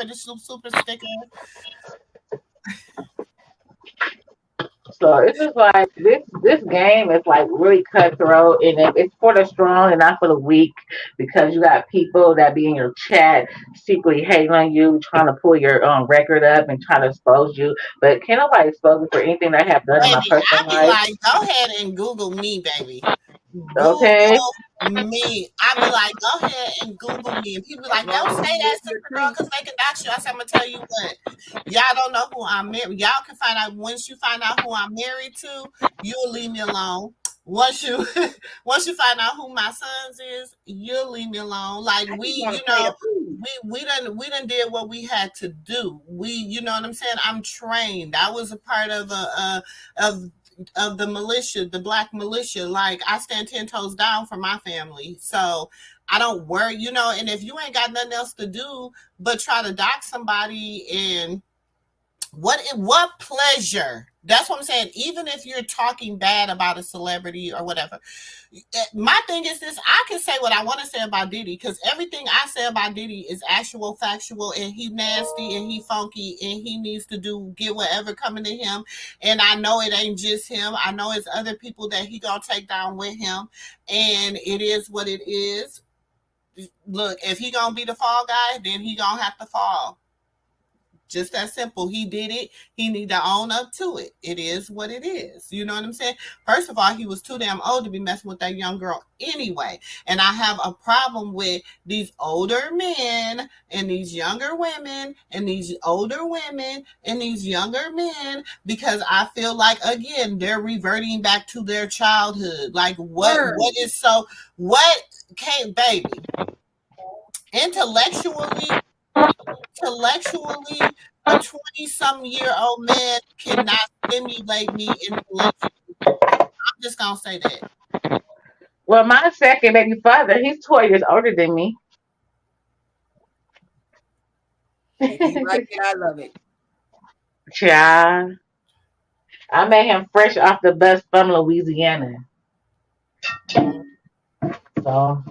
for the super sticker. So it's just like this game is like really cutthroat, and it's for the strong and not for the weak, because you got people that be in your chat secretly hating on you, trying to pull your record up and trying to expose you. But can't nobody expose me for anything that I have done in my Baby, personal I be life. like, go ahead and Google me, baby. Okay. Google me. I be like, go ahead and Google me. And people be As like, long don't as say you that, live your super girl, truth. because they can dox you. I said, I'm gonna tell you what. Y'all don't know who I'm married. Y'all can find out once you find out who I'm married to, you'll leave me alone. Once you once you find out who my sons is, you'll leave me alone. Like I we, just want to play the food. we done did what we had to do. We, you know what I'm saying? I'm trained. I was a part of of the militia, the black militia. Like I stand 10 toes down for my family. So I don't worry, and if you ain't got nothing else to do but try to dock somebody, and what pleasure. That's what I'm saying. Even if you're talking bad about a celebrity or whatever, my thing is this: I can say what I want to say about Diddy, because everything I say about Diddy is actual, factual, and he nasty and he funky and he needs to get whatever coming to him. And I know it ain't just him. I know it's other people that he gonna take down with him, and it is what it is. Look, if he gonna be the fall guy, then he gonna have to fall. Just that simple. He did it. He need to own up to it. It is what it is. You know what I'm saying? First of all, he was too damn old to be messing with that young girl anyway. And I have a problem with these older men and these younger women and these older women and these younger men, because I feel like again they're reverting back to their childhood. Like what Word. is so what can't baby intellectually intellectually, a 20-some-year-old man cannot stimulate me intellectually. I'm just gonna say that. Well, my second baby father, he's 12 years older than me. If you like it, I love it. Child, I met him fresh off the bus from Louisiana. Mm. So,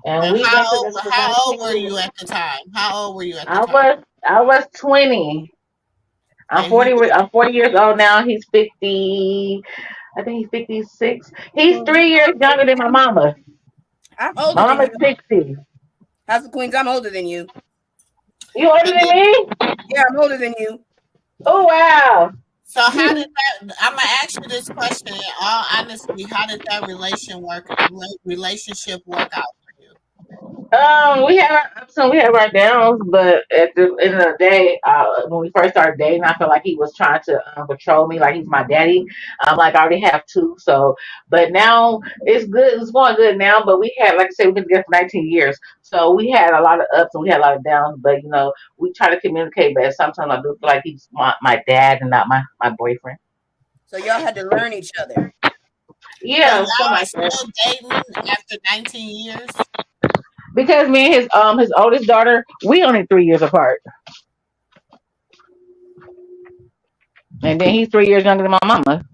and And we've been together for about how old 10 were you years. at the time? How old were you at the I time? was I was 20. I'm And he 40. was I'm 40 years old now. He's 50. I think he's 56. He's 3 years younger than my mama. I'm older My than mama's you. 60. House of Queens, I'm older than you. You older and than then, me? Yeah, I'm older than you. Oh wow. so how did that? I'm gonna ask you this question in all honesty. How did that relationship work out for you? We have our ups and we have our downs, but at the end of the day, when we first started dating, I felt like he was trying to control me, like he's my daddy. Like I already have two, so but now it's good. It's going good now, but we had, like I said, we've been together for 19 years, so we had a lot of ups and we had a lot of downs. But we try to communicate, but sometimes I do feel like he's my dad and not my boyfriend. So y'all had to learn each other. So Yeah, something y'all are like that. still dating after 19 years? Because me and his oldest daughter, we only 3 years apart. And then he's 3 years younger than my mama.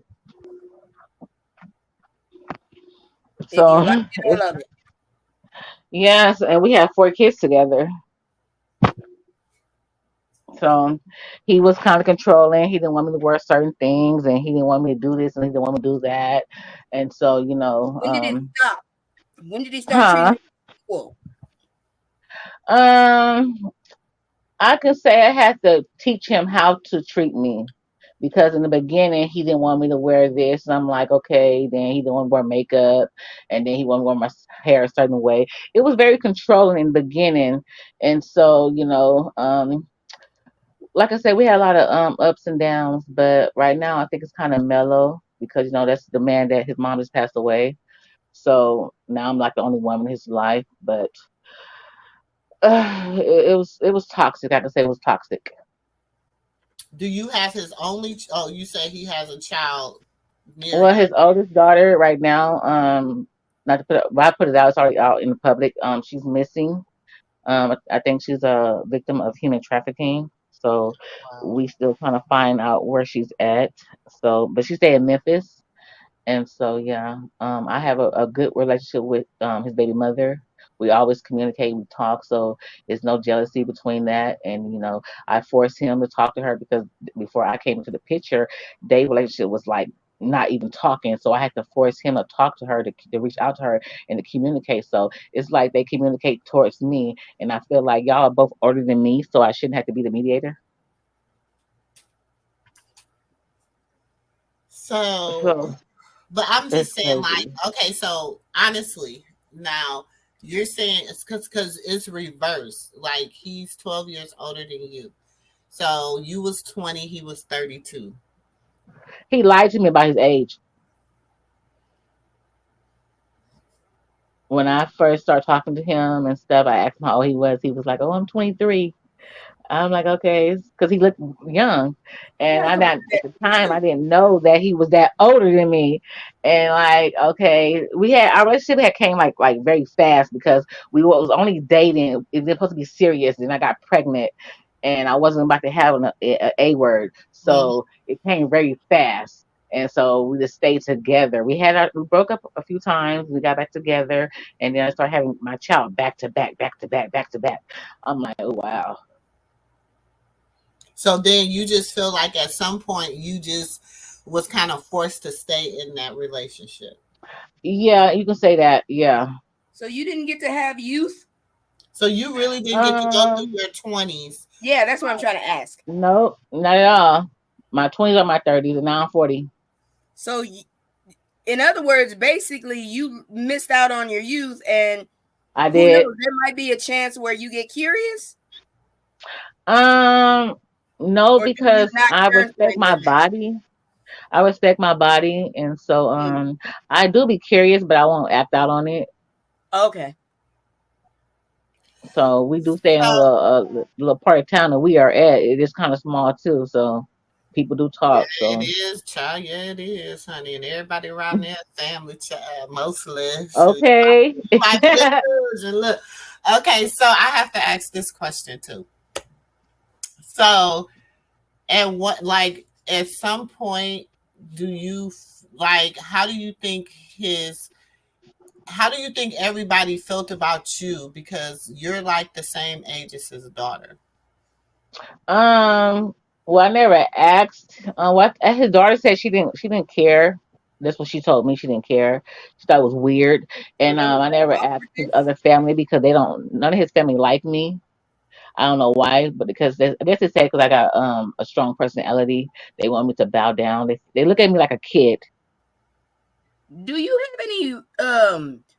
If you So like it, I love it. yes, and we have 4 kids together. So he was kind of controlling. He didn't want me to wear certain things, and he didn't want me to do this, and he didn't want me to do that. And so, When did it stop? When did he start treating huh? you equal? Um, I can say I had to teach him how to treat me. Because in the beginning he didn't want me to wear this, and I'm like, okay. Then he didn't want to wear makeup, and then he wanted to wear my hair a certain way. It was very controlling in the beginning, and so like I said, we had a lot of ups and downs, but right now I think it's kind of mellow because that's the man that his mom just passed away. So now I'm like the only woman in his life, but it was toxic. I can say it was toxic. Do you have his only? Oh, you say he has a child near Well, you. his oldest daughter right now, not to put it, well, I put it out, it's already out in the public. She's missing. I think she's a victim of human trafficking. So Wow. we still trying to find out where she's at. So, but she stay in Memphis, and so yeah, I have a good relationship with his baby mother. We always communicate, we talk, so there's no jealousy between that. And I forced him to talk to her because before I came into the picture, their relationship was like not even talking. So I had to force him to talk to her, to reach out to her and to communicate. So it's like they communicate towards me, and I feel like y'all are both older than me, so I shouldn't have to be the mediator. So, So but I'm it's just saying, like, crazy. okay, so honestly, now you're saying it's because it's reverse. Like he's 12 years older than you. So you was 20, he was 32. He lied to me about his age. When I first started talking to him and stuff, I asked him how old he was. He was like, "Oh, I'm 23." I'm like, okay, because he looked young, and Yeah, I somebody not at said the me time too. I didn't know that he was that older than me, and like, okay, we had our relationship had came like very fast because we was only dating. It was supposed to be serious, and I got pregnant, and I wasn't about to have a word, Mhm. so it came very fast. And so we just stayed together. We broke up a few times. We got back together, and then I started having my child back to back, back to back, back to back. I'm like, oh wow. So then you just feel like at some point you just was kind of forced to stay in that relationship. Yeah, you can say that. Yeah. So you didn't get to have youth? So you really didn't get to go through Um, your 20s. Yeah, that's what I'm trying to ask. no, not at all. My 20s are my 30s, and now I'm 40. So, in other words, basically, you missed out on your youth, and I who did. knows, there might be a chance where you get curious, Um, no, or do you because not I yearn for respect a my woman? body. I respect my body, and so Mm, I do be curious, but I won't act out on it. okay. So we do stay in a So little part of town that we are at. It is kind of small too, so people do yeah, talk. it So is, child. Yeah, it is, honey. And everybody around there, family, child, mostly. Shoot, okay. you might be a virgin. Look. Okay, so I have to ask this question too. So, and what, like, at some point, do you, like, how do you think everybody felt about you? Because you're like the same age as his daughter. Um, well, I never asked. What his daughter said she didn't care. That's what she told me. She didn't care. She thought it was weird. And Remember I that never asked his awkwardness? other family because they don't. None of his family like me. I don't know why, but because I guess they say because I got a strong personality, they want me to bow down. They look at me like a kid. Do you have any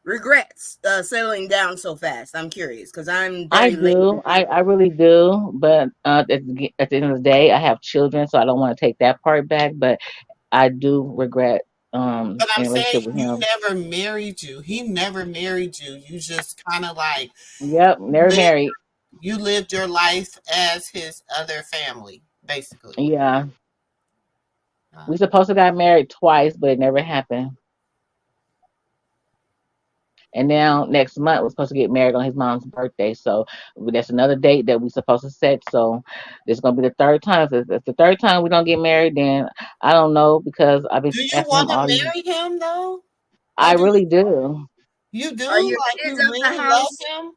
regrets settling down so fast? I'm curious because I'm I very laid do. back. I really do. But at the end of the day, I have children, so I don't want to take that part back. But I do regret But I'm in saying relationship with you him. never married you. He never married you. You just kind of like Yep, never lived, married. you lived your life as his other family, basically. Yeah, we Uh, supposed to got married twice, but it never happened. And now next month we're supposed to get married on his mom's birthday. So that's another date that we supposed to set. So this is gonna be the third time. If it's the third time we don't get married, then I don't know because I've been do you asking him want to all these. marry him though, I or do really do. you do Are your like kids you out the really love house? him?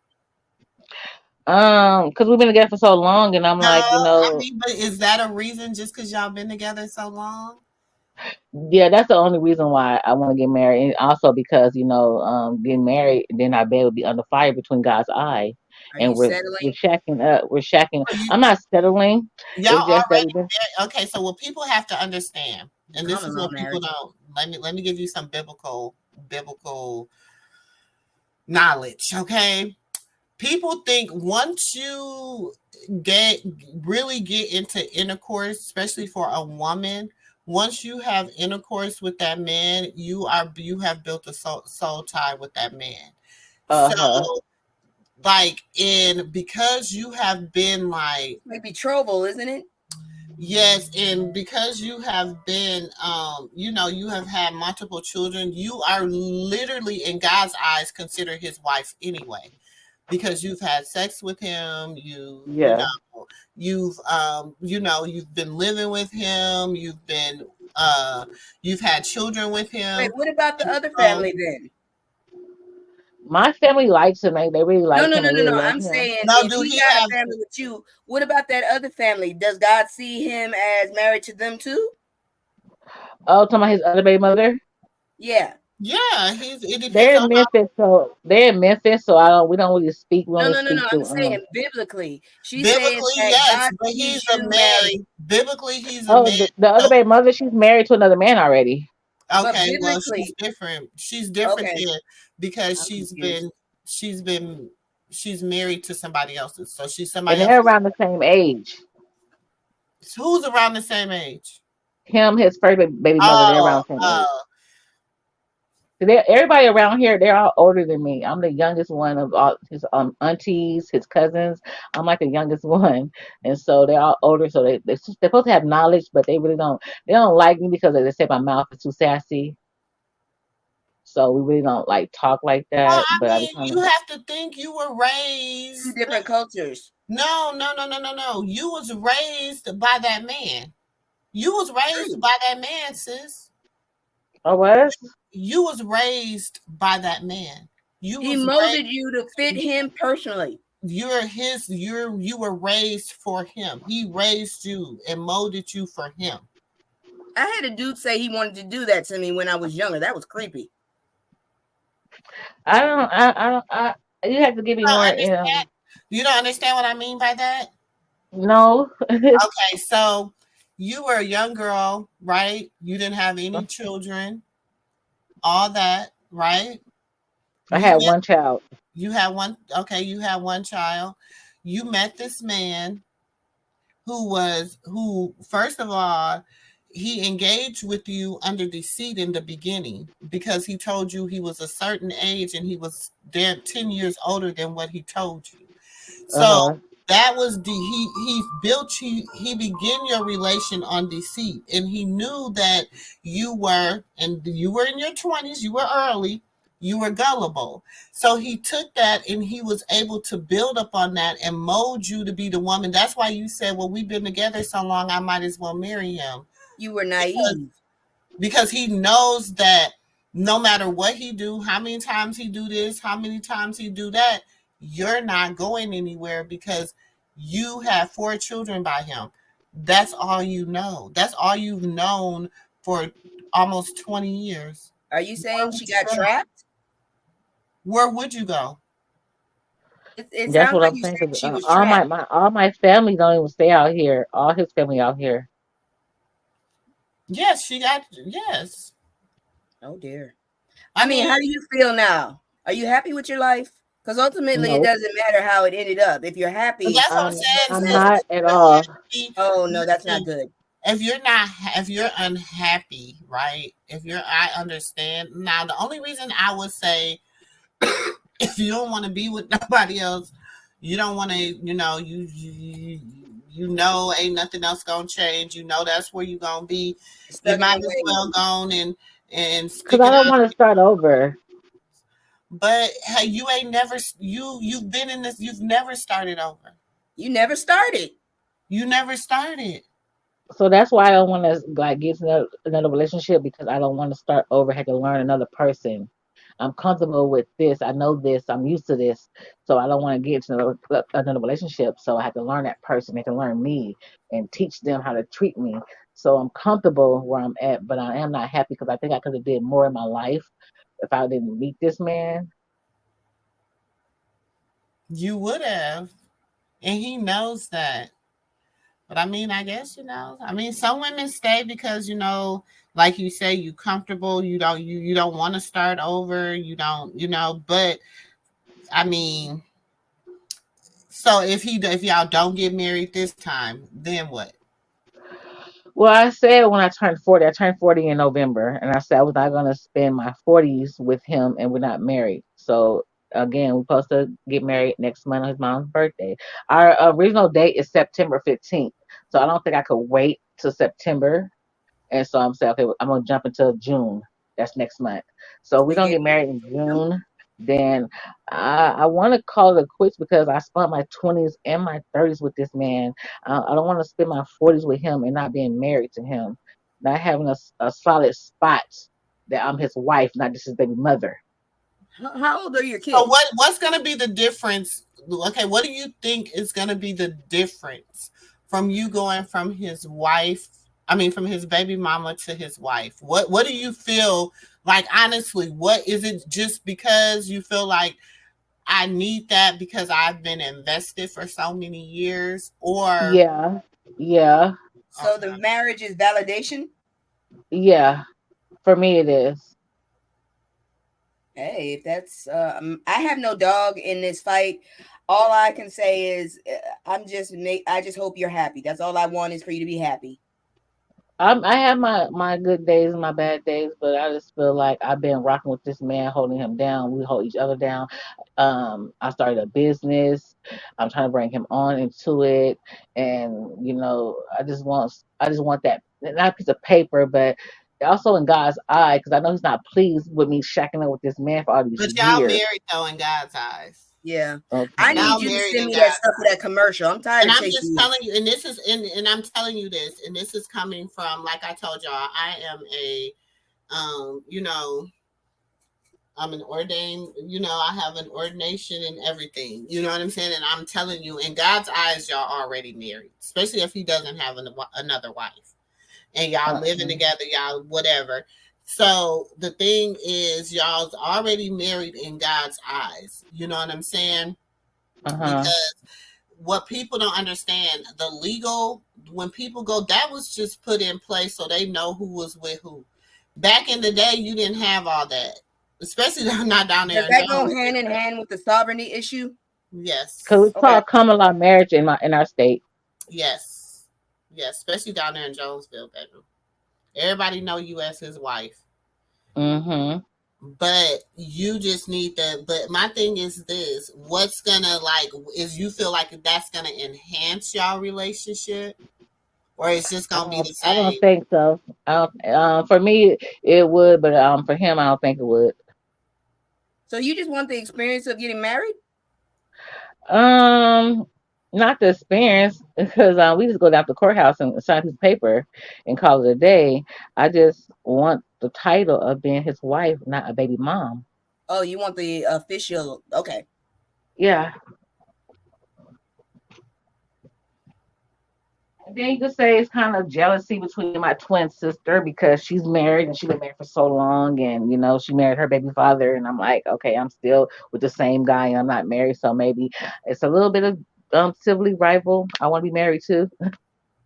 Because we've been together for so long, and I'm No, like, I mean, but is that a reason just because y'all been together so long? yeah, that's the only reason why I want to get married, and also because getting married, then our bed would be under fire between God's eye, Are and you we're settling? shacking up. We're shacking. So you I'm not settling. y'all It's just that already we've been. okay. So what people have to understand, and this Common is law what people marriage. don't. Let me give you some biblical knowledge. Okay, people think once you get get into intercourse, especially for a woman, once you have intercourse with that man, you have built a soul tie with that man. Uh So huh. like in because you have been like Like betrothal, isn't it? yes, and because you have been you have had multiple children, you are literally in God's eyes considered his wife anyway because you've had sex with him, Yeah. you've been living with him, uh you've had children with Wait, him. what about the other Um family then? My family likes him. They really No, like no, him. no, They no, really no. love I'm him. saying No, if do he he got a have? family with you, what about that other family? Does God see him as married to them too? Oh, talking about his other baby mother. Yeah. Yeah, he's. It depends They're on in Memphis, so they're in Memphis. So I don't. We don't really speak. We No, only no, no, no. speak I'm through. saying biblically. She's saying biblically, that yes, God but he's sees a you married, man. Biblically, he's a Oh, man. the other So baby mother. She's married to another man already. but okay, well, she's biblically, different. She's different okay, there because I'm confused. she's been she's married to somebody else's. So she's And somebody they're else's. around the same age. Who's around the same age? Him, his first baby mother. They're Oh, around the same age. oh. So everybody around here, they're all older than me. I'm the youngest one of all his aunties, his cousins. I'm like the youngest one, and so they're all older. So they're supposed to have knowledge, but they really don't. They don't like me because they say my mouth is too sassy. So we really don't like talk like Well, that. I But I be mean, trying you to. have to think you were Two raised. different cultures. No, no, no, no, no, no. You was raised by that man. You was raised True. by that man, sis. Oh, what? You was raised by that man. You He was molded you to fit raised. him personally. You're his. You were raised for him. He raised you and molded you for him. I had a dude say he wanted to do that to me when I was younger. That was creepy. I don't. I don't. You have to give me You don't more. understand. You don't understand what I mean by that. No. Okay, so you were a young girl, right? You didn't have any children, all that, right? I You had met, one child. you had one, okay, you had one child. You met this man who first of all, he engaged with you under deceit in the beginning because he told you he was a certain age and he was 10 years older than what he told you. Uh So huh. that was he built you, he began your relation on deceit, and he knew that you were in your 20s, you were early, you were gullible. So he took that and he was able to build up on that and mold you to be the woman. That's why you said, well, we've been together so long, I might as well marry him. You were Because naive. he knows that no matter what he do, how many times he do this, how many times he do that, you're not going anywhere because you have 4 children by him. That's all you know. That's all you've known for almost 20 years. Are you Where saying would she you got go? trapped? Where would you go? It That's sounds what like I'm you saying. saying 'Cause, she was all trapped. all my family don't even stay out here. All his family out here. Yes, she got, yes. Oh dear. I I mean, how mean, do you feel now? Are you happy with your life? Because ultimately, it Nope. doesn't matter how it ended up. If you're happy, that's what I'm saying, I'm sis. not at all. oh no, that's not Listen, good. if you're not if you're unhappy, right, if you're, I understand. Now the only reason I would say, if you don't want to be with nobody else, you don't want to, you know ain't nothing else gonna change, that's where you gonna be, you Stuck in might your as ways. well go on and Cause stick I it don't out. want to start over. But hey, you ain't never, you've been in this, you've never started over. You never started. You never started. So that's why I don't want to like get to another relationship because I don't want to start over. Have to learn another person. I'm comfortable with this. I know this. I'm used to this. So I don't want to get to another relationship. So I have to learn that person. They can learn me and teach them how to treat me. So I'm comfortable where I'm at, but I am not happy because I think I could have did more in my life if I didn't meet this man. You would have, and he knows that. But I mean, I guess, I mean, some women stay because, like you say, you comfortable, you don't want to start over, you don't, but I mean, so if y'all don't get married this time, then what? Well, I said when I turned 40, I turned 40 in November, and I said I was not going to spend my 40s with him, and we're not married. So, again, we're supposed to get married next month on his mom's birthday. Our original date is September 15th. So, I don't think I could wait till September. And so I'm saying, okay, I'm gonna jump into June. That's next month. So we're You gonna get get married in June. Then I want to call it quits because I spent my 20s and my 30s with this man. I don't want to spend my 40s with him and not being married to him, not having a solid spot that I'm his wife, not just his baby mother. How old are your So kids? what's going to be the difference? Okay, what do you think is going to be the difference from you going from his wife? I mean, from his baby mama to his wife. What do you feel like? Honestly, what is it? Just because you feel like I need that because I've been invested for so many years, or Yeah, yeah, So the okay, marriage is validation. yeah. For me, it is. Hey, if that's I have no dog in this fight. All I can say is I just hope you're happy. That's all I want is for you to be happy. I have my good days and my bad days, but I just feel like I've been rocking with this man, holding him down. We hold each other down. I started a business. I'm trying to bring him on into it, and I just want that not a piece of paper, but also in God's eye, because I know He's not pleased with me shacking up with this man for all these but y'all years. married though in God's eyes. Yeah. I Okay. need Y'all you to married send in me that God's stuff for that eyes. commercial. I'm tired And of I'm chasing just you. telling you, and I'm telling you this, and this is coming from, like I told y'all, I am a you know, I'm an ordained, I have an ordination and everything. You know what I'm saying? And I'm telling you, in God's eyes, y'all already married, especially if he doesn't have another wife and y'all living Uh together, y'all whatever. So the thing is, y'all's already married in God's eyes. You know what I'm saying? huh. Because what people don't understand, the legal, when people go, that was just put in place so they know who was with who. Back in the day, you didn't have all that, especially not down there Does in that go Jones. hand in hand with the sovereignty issue? Cause we Yes, Okay. call common law marriage in our state. yes, yes, especially down there in Jonesville, baby. Everybody know you as his wife, Mm-hmm. but you just need the. But my thing is this: what's gonna like is you feel like that's gonna enhance y'all relationship, or it's just gonna be the I don't same? think so. I don't, for me, it would, but for him, I don't think it would. So you just want the experience of getting married? Um, Not the experience, because we just go down to the courthouse and sign his paper and call it a day. I just want the title of being his wife, not a baby mom. Oh, you want the official? Okay. Yeah. And then you could say it's kind of jealousy between my twin sister because she's married and she's been married for so long, and she married her baby father, and I'm like, okay, I'm still with the same guy and I'm not married, so maybe it's a little bit of sibling rival. I want to be married too.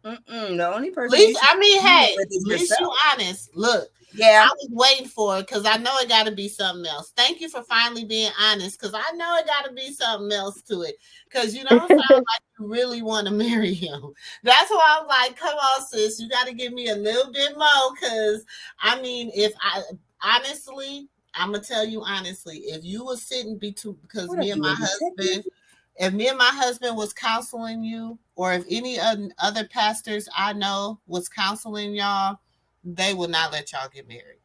The only At person you least, should I mean, be hey, with is at least you yourself. honest. Look, I Yeah. was waiting for it because I know it got to be something else. Thank you for finally being honest because I know it got to be something else to it because you don't sound like you really want to marry him. That's why I'm like, come on, sis, you got to give me a little bit more because I mean, if I honestly, I'm gonna tell you honestly, if you were sitting between because What are me and you, my a detective? husband if me and my husband was counseling you, or if any other pastors I know was counseling y'all, they would not let y'all get married.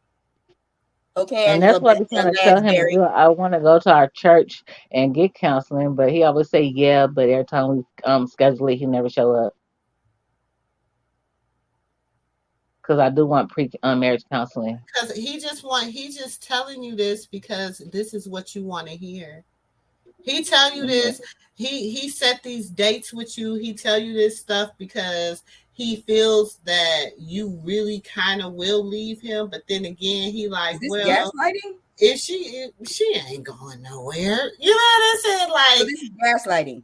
Okay, And that's Angela what I be trying to tell him to Lansbury. do. I want to go to our church and get counseling, but he always say yeah, but every time we schedule it, he never show up. Because I do want pre marriage counseling. Because he's just telling you this because this is what you want to hear. He tell you Yeah. this. He set these dates with you. He tell you this stuff because he feels that you really kind of will leave him. But then again, he like, Is this well, gaslighting? if she ain't going nowhere. You know what I'm saying? So Like this is gaslighting.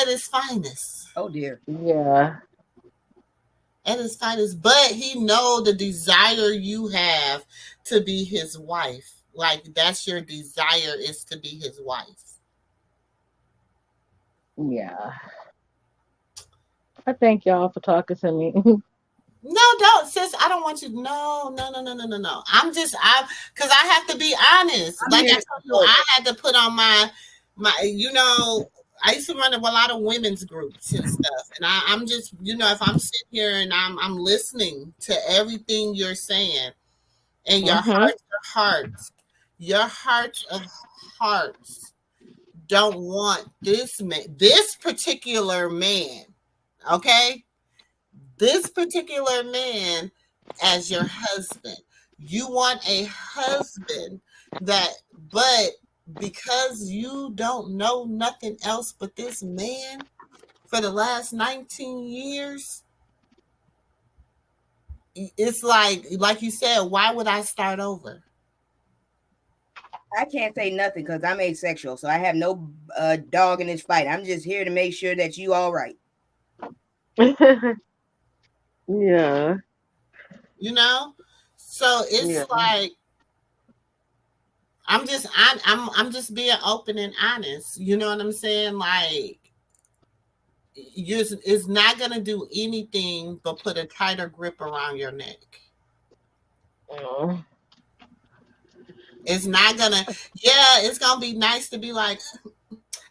at his finest. Oh dear. Yeah. At his finest. But he know the desire you have to be his wife. Like that's your desire is to be his wife. Yeah. I thank y'all for talking to me. No, don't, sis. I don't want you. No, no, no, no, no, no, no. Because I have to be honest. I'm Like I here to told you, support. I had to put on my. I used to run a lot of women's groups and stuff, and I'm just, if I'm sitting here and I'm listening to everything you're saying, and Hmm. your hearts of hearts don't want this particular man, okay? This particular man as your husband. You want a husband that But because you don't know nothing else but this man for the last 19 years, it's like you said, why would I start over? I can't say nothing because I'm asexual, so I have no dog in this fight. I'm just here to make sure that you all right. Yeah, You know? So yeah. it's like I'm just being open and honest. You know what I'm saying? Like you it's not gonna do anything but put a tighter grip around your neck. Mm. It's not gonna, yeah, it's gonna be nice to be like,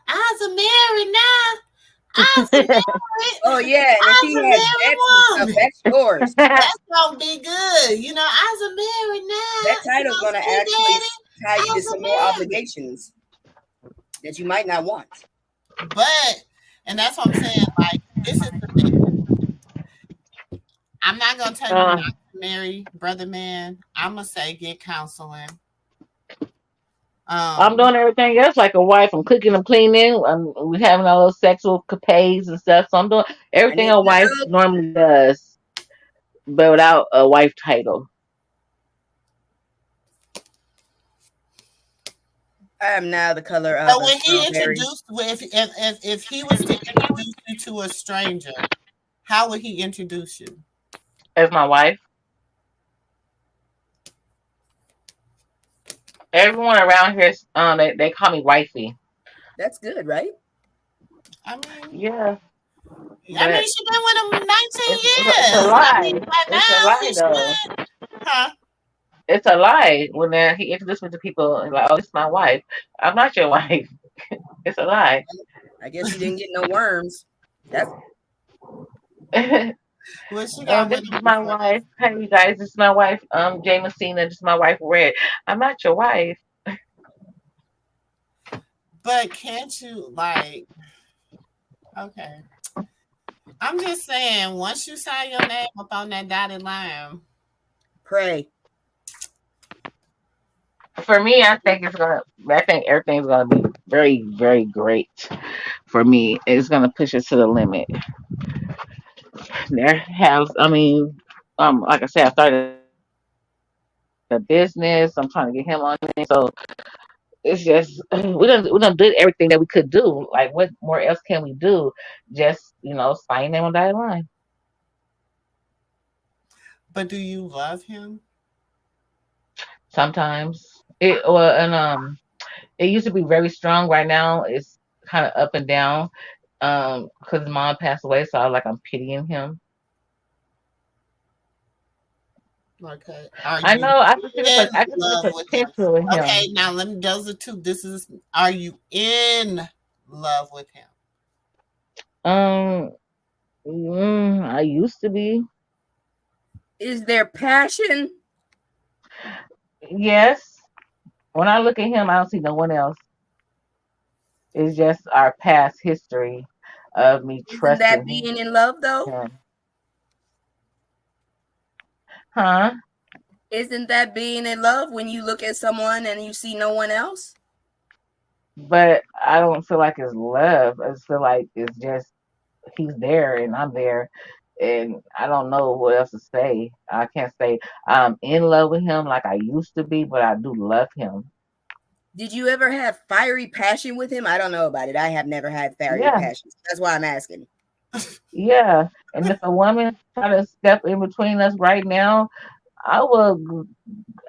I's a married now. I's a Oh married, yeah, and if I's he a has bets and married stuff, woman. that's yours. That's gonna be good. You know, I's a married That now. You title's know, gonna see, actually daddy, tie you to I's a some more married. obligations that you might not want. But, and that's what I'm saying. Like, this is the thing. I'm not gonna tell you not uh, to marry, brother man. I'm gonna say get counseling. I'm Um, doing everything else like a wife. I'm cooking, I'm cleaning, we having all those sexual capades and stuff. So I'm doing And everything it's a wife love. normally does, but without a wife title. I am now the color of so a when he strawberry. introduced, if he was to introduce you to a stranger, how would he introduce you? As my wife, everyone around here, they call me wifey. That's good, right? I mean, Yeah, I mean, but she been with him it's 19 it's a years. I mean, lie. by It's a now lie he though. should, huh? It's a lie when he introduced me to people and like, oh, this is my wife. I'm not your wife. It's a lie. I guess you didn't get no worms. That's What she Oh, got this with him is my before? wife. Hey, you guys, this is my wife, Jay Messina. This is my wife, Red. I'm not your wife. But can't you like? Okay, I'm just saying. Once you sign your name up on that dotted line, pray. For me, I think everything's gonna be very, very great for me. It's gonna push it to the limit. I mean, like I said, I started a business. I'm trying to get him on it. So it's just we done did everything that we could do. Like, what more else can we do? Just sign them on dotted line. but do you love him? Sometimes it used to be very strong. Right now, it's kind of up and down. Because his mom passed away, so I'm pitying him. Okay, are I you know in I can see the love with him? potential in Okay, him. now let me. Those are two. This is. Are you in love with him? Um, I used to be. Is there passion? Yes. When I look at him, I don't see no one else. It's just our past history of me Isn't that trusting being in love though? him. Huh? Isn't that being in love when you look at someone and you see no one else? But I don't feel like it's love. I just feel like it's just he's there and I'm there. And I don't know what else to say. I can't say I'm in love with him like I used to be, but I do love him. Did you ever have fiery passion with him? I don't know about it. I have never had fiery Yeah, passion. That's why I'm asking. yeah. And if a woman try to step in between us right now, I would,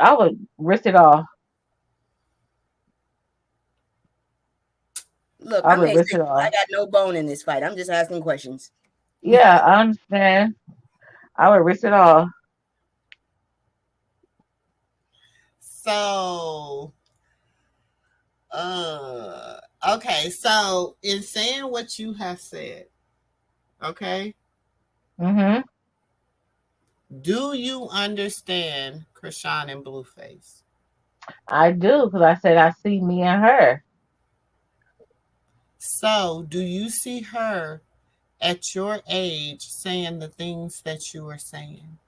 I would risk it all. Look, I I'm would risk it asexual. I all. got no bone in this fight. I'm just asking questions. Yeah, I understand. I would risk it all. So, okay. So, in saying what you have said, okay, Hmm. do you understand Krishan and Blueface? I do because I said I see me and her. So, do you see her at your age saying the things that you are saying?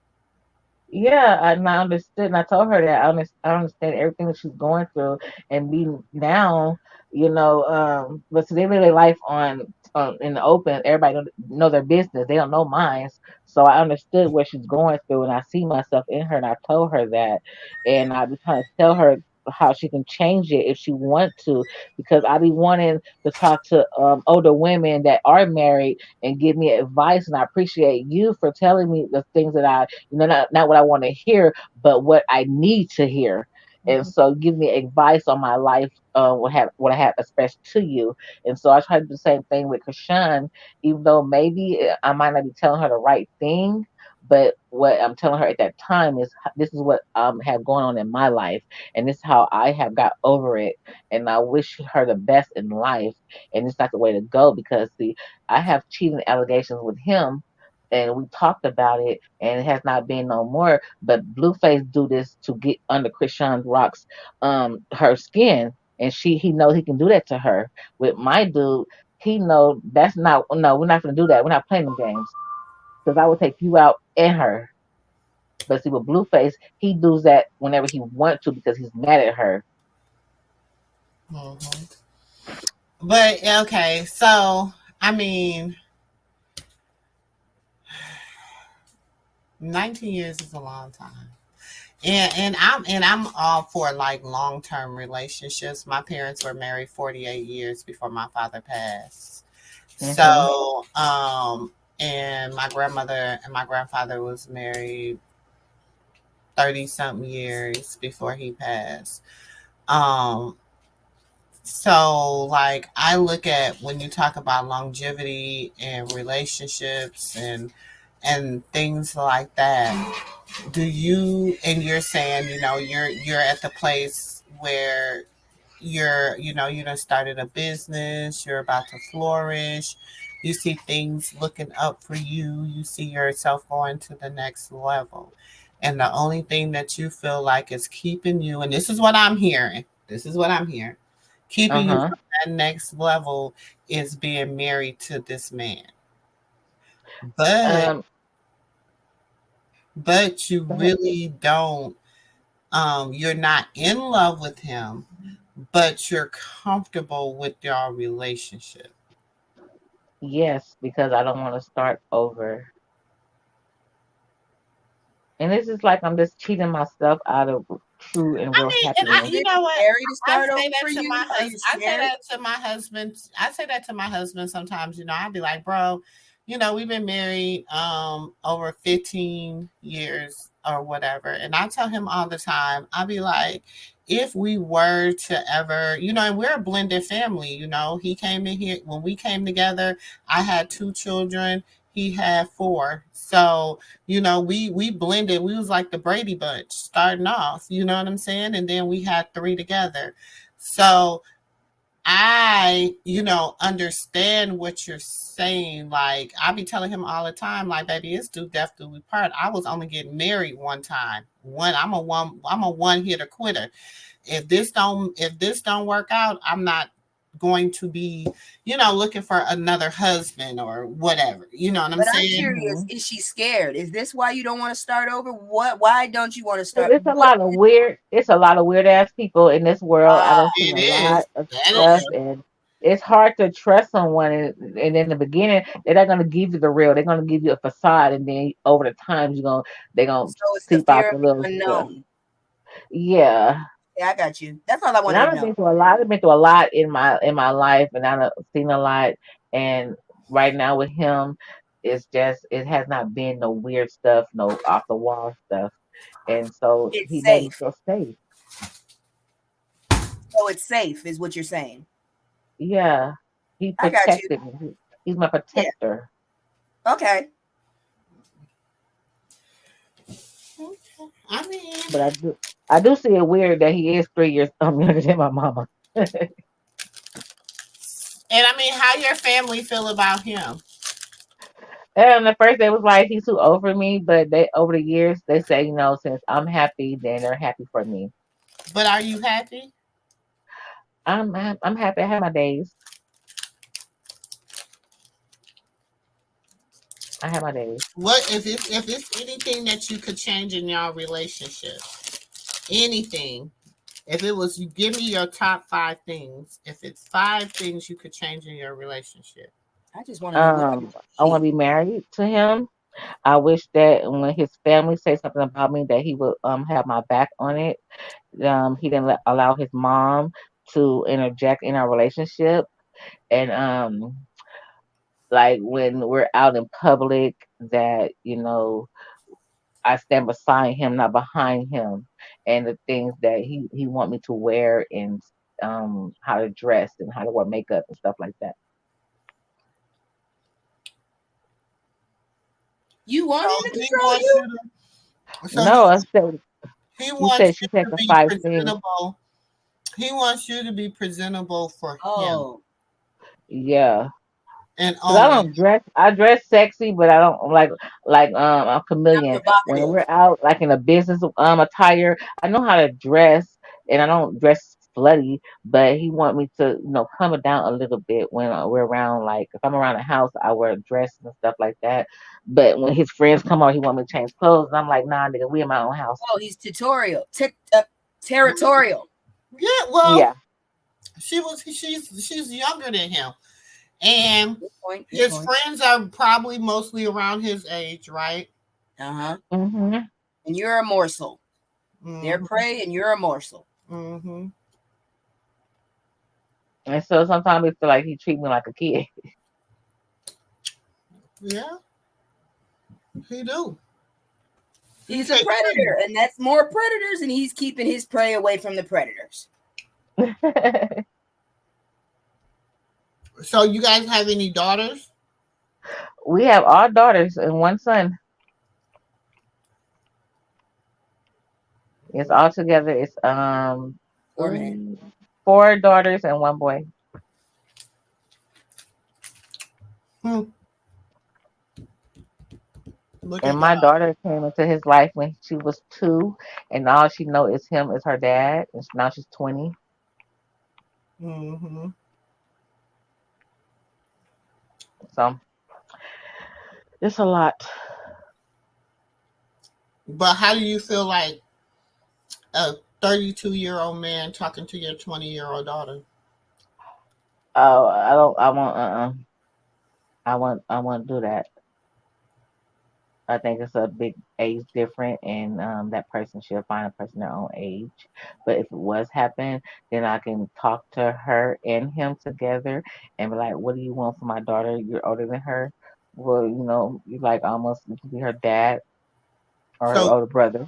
Yeah, and I understood, and I told her that I understand everything that she's going through, and be now, but so they live their life on in the open. Everybody know their business. They don't know mine, so I understood what she's going through, and I see myself in her, and I told her that, and I be trying to tell her how she can change it if she want to, because I be wanting to talk to older women that are married and give me advice, and I appreciate you for telling me the things that not what I want to hear, but what I need to hear. And Mhm. so give me advice on my life, what I have expressed to you. And so I try to do the same thing with Kashan, even though maybe I might not be telling her the right thing, but what I'm telling her at that time is this is what have going on in my life, and this is how I have got over it. And I wish her the best in life. And it's not the way to go because see, I have cheating allegations with him, and we talked about it, and it has not been no more. But Blueface do this to get under Krishan Rock's her skin, and he knows he can do that to her. With my dude, he know that's not no, we're not gonna do that. We're not playing them games because I will take you out and her. But see, with Blueface, he does that whenever he wants to because he's mad at her. Mhm. But okay, so I mean, 19 years is a long time. And I'm all for like long-term relationships. My parents were married 48 years before my father passed. Hmm. And my grandmother and my grandfather was married 30 something years before he passed. Um, so like I look at when you talk about longevity and relationships and things like that, do you and you're saying, you're at the place where you done started a business, you're about to flourish, you see things looking up for you, you see yourself going to the next level. And the only thing that you feel like is keeping you, and this is what I'm hearing, keeping you Uh-huh. from that next level is being married to this man. But Um, you go ahead. really don't, you're not in love with him, but you're comfortable with your relationship. Yes, because I don't want to start over. And it's just like I'm just cheating myself out of true and I real mean, and Is I, happiness. you it know what? scary to I start say over that for to my you? Are you husband. I say scared? that to my husband. I say that to my husband sometimes. I'd be like, bro, we've been married over 15 years or whatever, and I tell him all the time. I'll be like, if we were to ever, and we're a blended family. He came in here when we came together. I had two children. He had four. So we blended. We was like the Brady Bunch starting off. You know what I'm saying? And then we had three together. So I, understand what you're saying. Like I be telling him all the time, like, baby, it's do death do we part. I was only getting married one time. I'm a one hitter quitter. If this don't work out, I'm not going to be, looking for another husband or whatever. You know what I'm But I'm saying? curious, Hmm. is she scared? Is this why you don't want to start over? Why don't you want to start? It's a What lot of weird. It's a lot of weird ass people in this world. I uh done seen It a is. lot of That stuff, is. okay. and it's hard to trust someone. And in the beginning, they're not gonna give you the real. They're gonna give you a facade, and then over the time, they're gonna So it's the seep out fear the of the little stuff. unknown. Yeah. Yeah, I got you. That's all I And wanted to I've know. been through a lot. I've been through a lot in my life, and I've seen a lot. And right now with him, it has not been no weird stuff, no off the wall stuff, and so It's he made me safe. feel safe. So it's safe, is what you're saying. Yeah, he I got you. protected me. He's my Yeah. protector. Okay. I mean, But I do see it weird that he is 3 years younger than my mama. and I mean, how your family feel about him? And at first they was like he's too old for me, but they over the years they say since I'm happy, then they're happy for me. But are you happy? I'm happy. I have my days. I have my days. What if it's anything that you could change in your relationship? Anything. If it was, you give me your top five things. If it's five things you could change in your relationship. I just want to know what I want she. to be married to him. I wish that when his family say something about me, that he would have my back on it. He didn't allow his mom to interject in our relationship, and like when we're out in public, that I stand beside him, not behind him, and the things that he want me to wear, and how to dress and how to wear makeup and stuff like that. You So want him to he control wants you? you to. So No, I said he you wants said you she said to the be five things. presentable. He wants you to be presentable for him Oh, Yeah. and Cause I only. don't dress. I dress sexy, but I don't like a not chameleon. When we're provocative. out, like in a business attire, I know how to dress, and I don't dress slutty. But he want me to calm it down a little bit when we're around. Like if I'm around the house, I wear a dress and stuff like that. But when his friends come over, he want me to change clothes, and I'm like, nah, nigga, we in my own house. Oh, he's tutorial, territorial. Yeah, well, Yeah. she's younger than him, and Good point. Good his point. friends are probably mostly around his age, right? Uh huh. Mhm. And you're a morsel. They're Mm-hmm. prey, and you're a morsel. Mm-hmm. And so sometimes it feel like he treat me like a kid. Yeah, he do. He He's a take care of you. predator, and that's more predators, and he's keeping his prey away from the predators. So you guys have any daughters? We have all daughters and one son. It's all together. It's Poor man. 4 daughters and one boy. Hmm. Look And at my God. daughter came into his life when she was 2, and all she know is him as her dad. And now she's 20. Mm-hmm. So it's a lot. But how do you feel like a 32-year-old man talking to your 20-year-old daughter? Oh, I don't. I want. I want. I want to do that. I think it's a big age difference, and that person should find a person their own age. But if it was happen, then I can talk to her and him together and be like, "What do you want from my daughter? You're older than her. Well, you like almost you can be her dad or her So, older brother."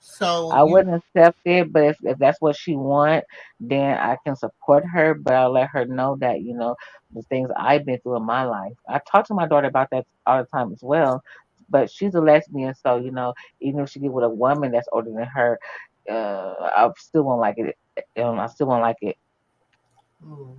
so I you. wouldn't accept it, but if that's what she want, then I can support her. But I'll let her know that the things I've been through in my life. I talk to my daughter about that all the time as well. But she's a lesbian, so even if she get with a woman that's older than her, I still won't like it. I still won't like it. Mm.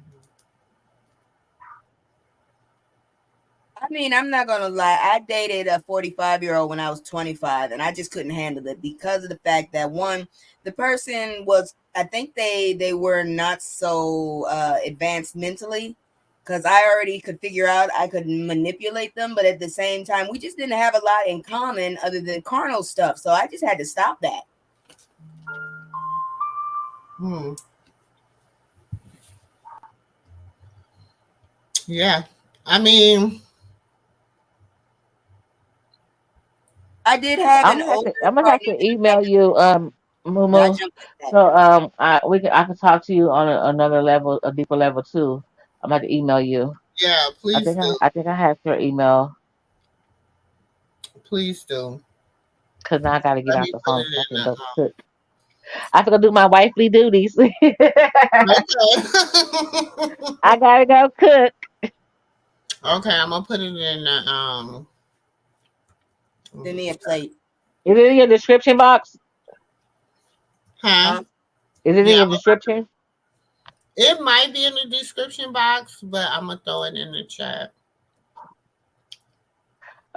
I mean, I'm not gonna lie. I dated a 45-year-old when I was 25, and I just couldn't handle it because of the fact that one, the person was, I think they were not so advanced mentally, because I already could figure out I could manipulate them, but at the same time, we just didn't have a lot in common other than carnal stuff. So I just had to stop that. Hmm. Yeah. I mean, I did have I'm an gonna have older, to. I'm gonna sorry have to to interrupt email you, you. I Mumu. jumped like that. So I can talk to you on another level, a deeper level too. I'm gonna have to email you. yeah, I please think do. I think I have your email Please do. because now I gotta get Let out me the put phone it so I in can the go cook. I have to go do my wifely duties. okay. I gotta go cook. Okay, I'm gonna put it in the Send me a plate. Is it in your description box? huh? Huh? Is it in Yeah, your description? it might be in the description box, but I'm gonna throw it in the chat.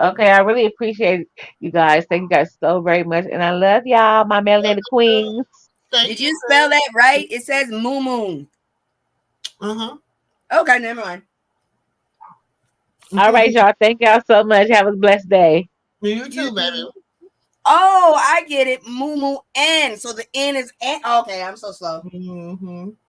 Okay, I really appreciate you guys. Thank you guys so very much, and I love y'all, my melanated queens. Thank Did you, you spell Chris. that right? It says Moo Moon. Uh huh. Okay, never mind. All right, y'all. Thank y'all so much. Have a blessed day. You You too, too. baby. Oh, I get it. Moo moo N. So the N is N. Okay, I'm so slow. Hmm